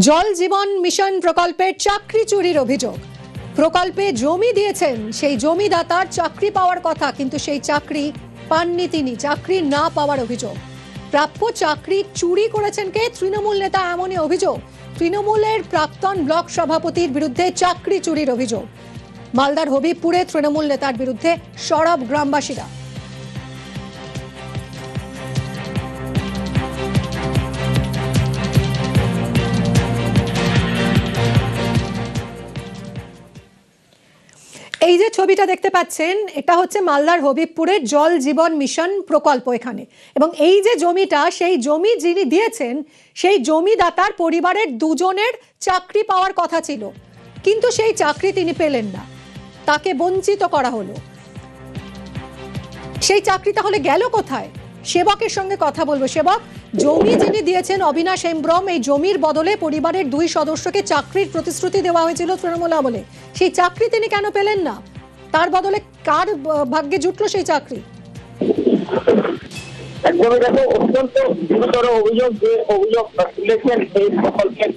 জল জীবন মিশন প্রকল্পের চাকরি চুরির অভিযোগ। প্রকল্পে জমি দিয়েছেন সেই জমিদাতার চাকরি পাওয়ার কথা, কিন্তু সেই চাকরি পাননি তিনি। চাকরি না পাওয়ার অভিযোগ। প্রাপ্য চাকরি চুরি করেছেন কে? তৃণমূল নেতা, এমনই অভিযোগ। তৃণমূলের প্রাক্তন ব্লক সভাপতির বিরুদ্ধে চাকরি চুরির অভিযোগ। মালদার হবিবপুরে তৃণমূল নেতার বিরুদ্ধে সরব গ্রামবাসীরা। এই যে ছবিটা দেখতে পাচ্ছেন, এটা হচ্ছে মালদার হবিবপুরের জল জীবন মিশন প্রকল্প এখানে। এবং এই যে জমিটা, সেই জমি যিনি দিয়েছেন সেই জমিদাতার পরিবারের দুজনের চাকরি পাওয়ার কথা ছিল, কিন্তু সেই চাকরি তিনি পেলেন না, তাকে বঞ্চিত করা হলো। সেই চাকরি তাহলে গেল কোথায়? সেবকের সঙ্গে কথা বলবো। সেবক, জমি যিনি দিয়েছেন অবিনাশ হেমব্রম, এই জমির বদলে পরিবারের দুই সদস্যকে চাকরির প্রতিশ্রুতি দেওয়া হয়েছিল তৃণমূল আমলে। সেই চাকরি তিনি কেন পেলেন না? তার বদলে কার ভাগ্যে জুটলো সেই চাকরি? একদমই দেখো, অত্যন্ত গুরুতর অভিযোগ যে অভিযোগ তুলেছেন এই প্রকল্পের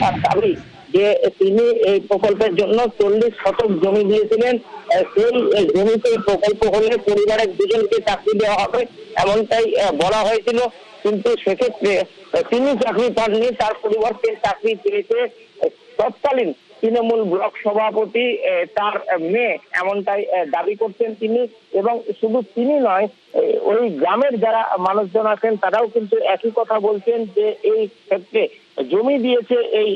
তার দাবি যে তিনি এই প্রকল্পের জন্য 40 শতক জমি দিয়েছিলেন। সেই জমিতে প্রকল্প হলে পরিবারের দুজনকে চাকরি দেওয়া হবে এমনটাই বলা হয়েছিল, কিন্তু সেক্ষেত্রে তিনি চাকরি পাননি। তার পরিবর্তে চাকরি পেয়েছে তৎকালীন তৃণমূল ব্লক সভাপতি তার মেয়ে, এমনটাই দাবি করছেন তিনি। এবং শুধু তিনি নয়, ওই গ্রামের যারা মানুষজন আছেন তারাও কিন্তু একই কথা বলছেন যে এই ক্ষেত্রে জমি দিয়েছে এই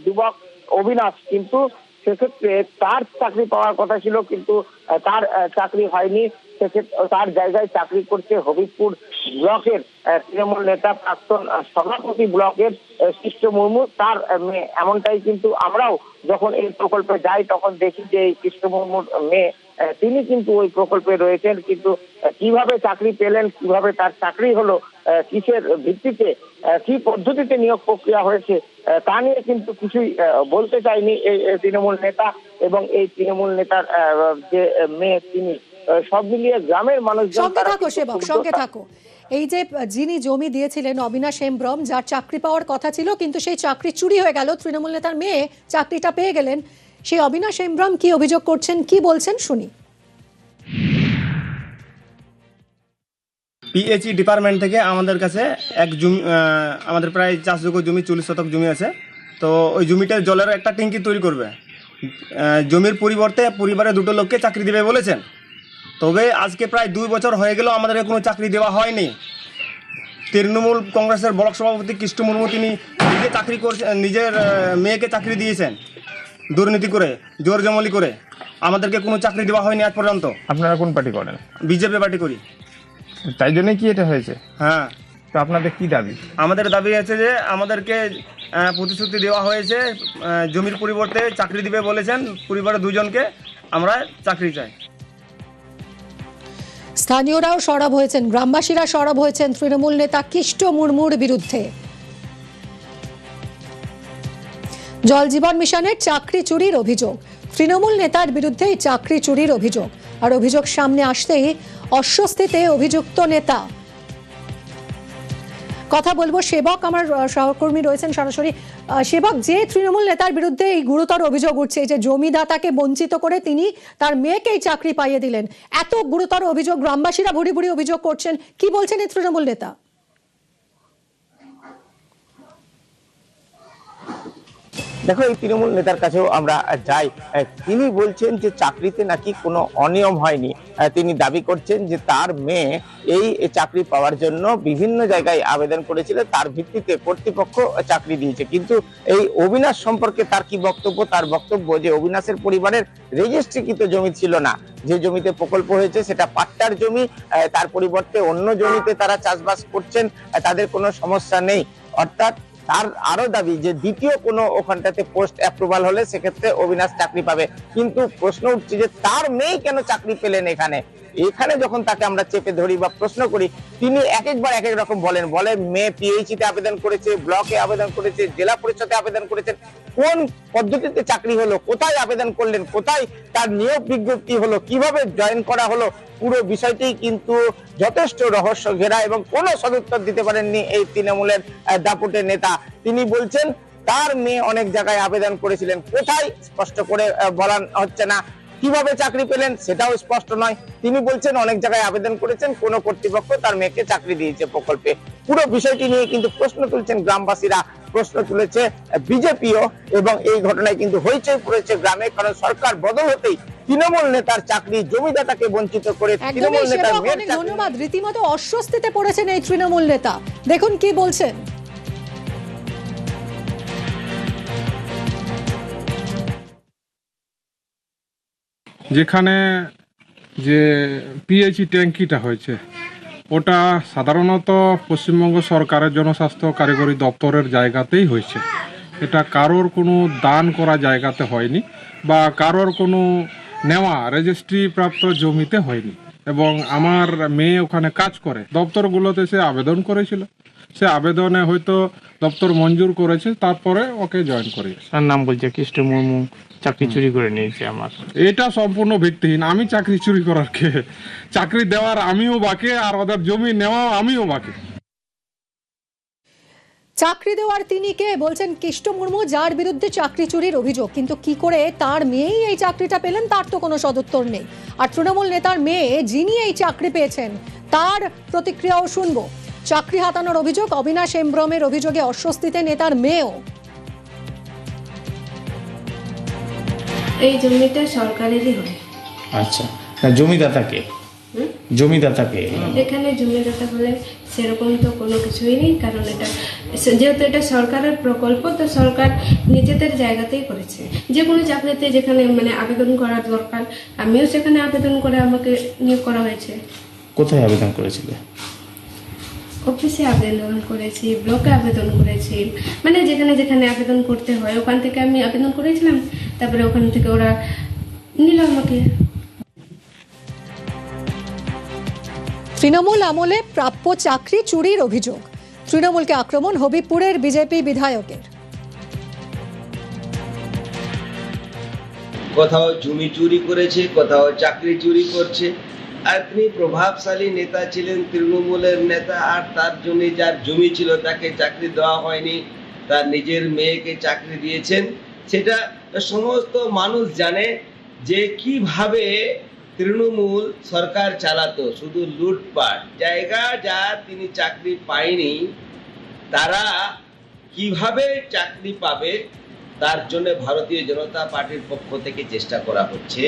যুবক অবিনাশ, কিন্তু সেক্ষেত্রে তার চাকরি পাওয়ার কথা ছিল, কিন্তু তার চাকরি হয়নি। সেক্ষেত্রে তার জায়গায় চাকরি করছে হবিবপুর ব্লকের তৃণমূল নেতা, প্রাক্তন সভাপতি ব্লকের কৃষ্ণ মুর্মু, তার মেয়ে। এমনটাই কিন্তু আমরাও যখন এই প্রকল্পে যাই তখন দেখি যে এই কৃষ্ণ মুর্মুর মেয়ে, তিনি কিন্তু ওই প্রকল্পে রয়েছেন, কিন্তু কিভাবে চাকরি পেলেন, কিভাবে তার চাকরি হলো, কিসের ভিত্তিতে, কি পদ্ধতিতে নিয়োগ প্রক্রিয়া হয়েছে, তা নিয়ে কিন্তু কিছুই বলতে চায়নি এই তৃণমূল নেতা এবং এই তৃণমূল নেতার যে মেয়ে তিনি। সব মিলিয়ে গ্রামের মানুষজন। সঙ্গে থাকো সেবক, সঙ্গে থাকো। এই যে যিনি জমি দিয়েছিলেন অবিনাশ হেমব্রম, যার চাকরি পাওয়ার কথা ছিল কিন্তু সেই চাকরি চুরি হয়ে গেল, তৃণমূল নেতার মেয়ে চাকরিটা পেয়ে গেলেন, সেই অবিনাশ হেমব্রম কি অভিযোগ করছেন, কি বলছেন শুনি। পিএইচই ডিপার্টমেন্ট থেকে আমাদের কাছে এক জমি, আমাদের প্রায় চাষযোগ্য জমি 40 শতক জমি আছে। তো ওই জমিটার জলের একটা ট্যাঙ্কি তৈরি করবে। জমির পরিবর্তে পরিবারের দুটো লোককে চাকরি দেবে বলেছেন। তবে আজকে প্রায় 2 বছর হয়ে গেল আমাদেরকে কোনো চাকরি দেওয়া হয়নি। তৃণমূল কংগ্রেসের ব্লক সভাপতি কৃষ্ণ মুর্মু তিনি নিজে চাকরি করছেন, নিজের মেয়েকে চাকরি দিয়েছেন দুর্নীতি করে, জোর জমলি করে। আমাদেরকে কোনো চাকরি দেওয়া হয়নি আজ পর্যন্ত। আপনারা কোন পার্টি করেন? বিজেপি পার্টি করি। তাই জন্যই কি এটা হয়েছে? হ্যাঁ। তো আপনাদের কি দাবি? আমাদের দাবি আছে যে আমাদেরকে প্রতিশ্রুতি দেওয়া হয়েছে, জমির পরিবর্তে চাকরি দিবে বলেছেন পরিবারের দুজনকে, আমরা চাকরি চাই। স্থানীয়রাও সরব হয়েছেন, গ্রামবাসীরা সরব হয়েছেন তৃণমূল নেতা কৃষ্ণ মুর্মুর বিরুদ্ধে। জল জীবন মিশনের চাকরি চুরির অভিযোগ, তৃণমূল নেতার বিরুদ্ধে চাকরি চুরির অভিযোগ। আর অভিযোগ সামনে আসতেই অস্বস্তিতে অভিযুক্ত নেতা। কথা বলবো সেবক, আমার সহকর্মী রয়েছেন সরাসরি। সেবক, যে তৃণমূল নেতার বিরুদ্ধে এই গুরুতর অভিযোগ উঠছে যে জমিদাতাকে বঞ্চিত করে তিনি তার মেয়েকেই চাকরি পাইয়ে দিলেন, এত গুরুতর অভিযোগ, গ্রামবাসীরা ভুরি ভুরি অভিযোগ করছেন, কি বলছেন এই তৃণমূল নেতা? দেখো, এই তৃণমূল নেতার কাছেও আমরা যাই, তিনি বলছেন যে চাকরিতে নাকি কোনো অনিয়ম হয়নি। তিনি দাবি করছেন যে তার মেয়ে এই চাকরি পাওয়ার জন্য বিভিন্ন জায়গায় আবেদন করেছিল, তার ভিত্তিতে কর্তৃপক্ষ চাকরি দিয়েছে। কিন্তু এই অবিনাশ সম্পর্কে তার কি বক্তব্য? তার বক্তব্য যে অবিনাশের পরিবারের রেজিস্ট্রিকৃত জমি ছিল না, যে জমিতে প্রকল্প হয়েছে সেটা পাট্টার জমি, তার পরিবর্তে অন্য জমিতে তারা চাষবাস করছেন, তাদের কোনো সমস্যা নেই। অর্থাৎ তার আরো দাবি যে দ্বিতীয় কোনো ওখানটাতে পোস্ট অ্যাপ্রুভাল হলে সেক্ষেত্রে অবিনাশ চাকরি পাবে। কিন্তু প্রশ্ন উঠছে যে তার মেয়ে কেন চাকরি পেলেন এখানে? এখানে যখন তাকে আমরা চেপে ধরি বা প্রশ্ন করি, তিনি এক একবার এক এক রকম বলে মেয়ে পিএইচিতে আবেদন করেছে, ব্লকে আবেদন করেছে, জেলা পরিষদে আবেদন করেছেন, কোন পদ্ধতিতে চাকরি হলো, কোথায় আবেদন করলেন, কোথায় তার নিয়োগ বিজ্ঞপ্তি হলো, কিভাবে জয়েন করা হলো, পুরো বিষয়টি কিন্তু যথেষ্ট রহস্য ঘেরা এবং কোনো সদুত্তর দিতে পারেননি এই তৃণমূলের দাপুটে নেতা। তিনি বলছেন তার মেয়ে অনেক জায়গায় আবেদন করেছিলেন, কোথায় স্পষ্ট করে বলা হচ্ছে না, কিভাবে চাকরি পেলেন সেটাও স্পষ্ট নয়। তিনি বলছেন অনেক জায়গায় আবেদন করেছেন, কোন কর্তৃপক্ষ তার মেয়েকে চাকরি দিয়েছে প্রকল্পে। পুরো বিষয়টি নিয়ে কিন্তু প্রশ্ন তুলছেন গ্রামবাসীরা, প্রশ্ন তুলেছে বিজেপিও, এবং এই ঘটনায় কিন্তু হইচই পড়েছে গ্রামে, কারণ সরকার বদল হতেই তৃণমূল নেতার চাকরি জমিদাতাকে বঞ্চিত করে তৃণমূল নেতার মেয়ের চাকরি। ধন্যবাদ। রীতিমতো অস্বস্তিতে পড়েছেন এই তৃণমূল নেতা, দেখুন কি বলছেন। যেখানে যে পিএইচই ট্যাঙ্কিটা হয়েছে ওটা সাধারণত পশ্চিমবঙ্গ সরকারের জনস্বাস্থ্য কারিগরি দপ্তরের জায়গাতেই হয়েছে। এটা কারোর কোনো দান করা জায়গাতে হয়নি বা কারোর কোনো নেওয়া রেজিস্ট্রি প্রাপ্ত জমিতে হয়নি। এবং আমার মেয়ে ওখানে কাজ করে, দপ্তরগুলোতে সে আবেদন করেছিল, সে আবেদনে হয়তো দপ্তর মঞ্জুর করেছে, তারপরে ওকে জয়েন করিয়েছে। তার নাম বলছে কৃষ্ণ মুর্মু চাকরি চুরি করে নিয়েছে আমার। এটা সম্পূর্ণ ভিত্তিহীন। আমি চাকরি চুরি করার কে? চাকরি দেওয়ার আমিও বাকি, আর ওদের জমি নেওয়াও আমিও বাকি। চাকরি দেওয়ার তিনি কে? বলছেন কৃষ্ণ মুর্মু, যার বিরুদ্ধে চাকরি চুরির অভিযোগ। কিন্তু কি করে তার মেয়েই এই চাকরিটা পেলেন তার তো কোনো সদুত্তর নেই। আর তৃণমূল নেতার মেয়ে যিনি এই চাকরি পেয়েছেন তার প্রতিক্রিয়াও শুনবো। চাকরি হাতানোর অভিযোগ, অবিনাশ হেমব্রমের অভিযোগে অস্বস্তিতে নেতার মেয়েও। এই জমিটা সরকারেরই হয়। আচ্ছা, জমিদাতাকে জমিদাতাকে এখানে জমিদাতা বলে সেরকম তো কোনো কিছুই নেই, কারণ এটা যেহেতু এটা সরকারের প্রকল্প, তো সরকার নিজেদের জায়গাতেই করেছে। যে কোনো চাকরিতে যেখানে মানে আবেদন করা দরকার, আমিও সেখানে আবেদন করে আমাকে নিয়োগ করা হয়েছে। কোথায় আবেদন করেছিলে? অফিসে আবেদন করেছি, ব্লকে আবেদন করেছি, মানে যেখানে যেখানে আবেদন করতে হয় ওখান থেকে আমি আবেদন করেছিলাম, তারপরে ওখান থেকে ওরা নিল আমাকে। তৃণমূল আমলে প্রাপ্য চাকরি চুরির অভিযোগ, তৃণমূলকে আক্রমণ হবিবপুরের বিজেপি বিধায়কের। কোথাও জমি চুরি করেছে, কোথাও চাকরি চুরি করছে। আর তিনি প্রভাবশালী নেতা ছিলেন, তৃণমূলের নেতা, আর তার জন্য যার জমি ছিল তাকে চাকরি দেওয়া হয়নি, তার নিজের মেয়েকে চাকরি দিয়েছেন। সেটা সমস্ত মানুষ জানে যে কিভাবে তৃণমূল সরকার চালাতো, শুধু লুটপাট। জায়গা যা তিনি চাকরি পায়নি তারা কিভাবে চাকরি পাবে তার জন্য ভারতীয় জনতা পার্টির পক্ষ থেকে চেষ্টা করা হচ্ছে।